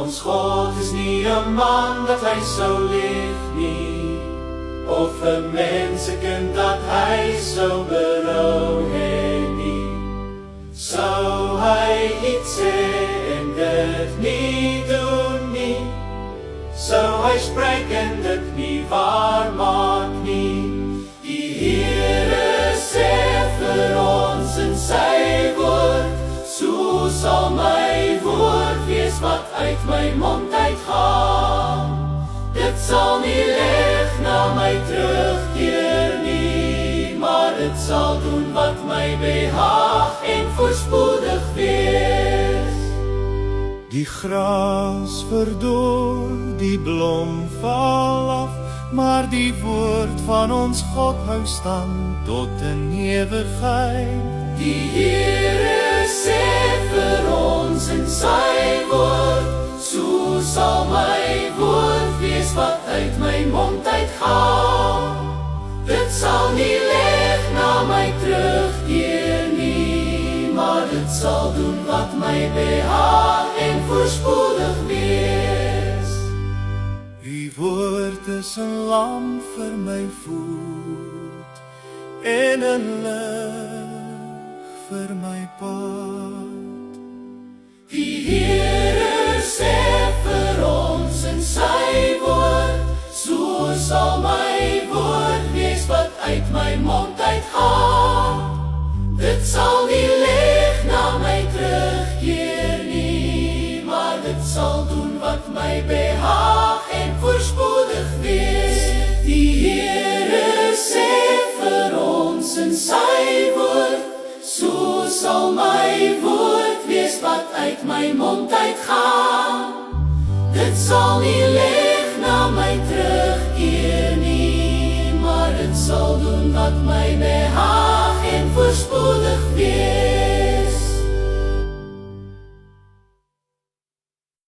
Ons God is nie 'n man dat hy sou lieg nie, of 'n mensekind dat hy sou berou hê nie. Sou hy iets sê en dit nie doen nie, sou hy spreek en dit nie waar maak nie. Die Here sê vir ons in sy woord, so sal my woord wees wat uit my mond uitgaan. Dit sal nie leeg na my terugkeer nie, maar dit sal doen wat my behaag en voorspoedig wees. Die gras verdor, die blom val af, maar die woord van ons God hou stand tot in ewigheid. Die Here sê vir ons in sy woord, so sal my woord wees wat uit my mond uitgaan. Dit sal nie leeg na my terugkeer nie, maar dit sal doen wat my behaag en voorspoedig wees. Die woord is 'n lamp vir my voet en 'n lig vir my pad. Die Here sê vir ons in sy woord, so sal my woord wees wat uit my mond uitgaan. Dit sal nie leeg na my terugkeer nie, maar dit sal doen wat my behaag en voorspoedig wees. Die Here sê vir ons in sy woord, so sal my woord wees wat uit my mond uitgaan. Dit sal nie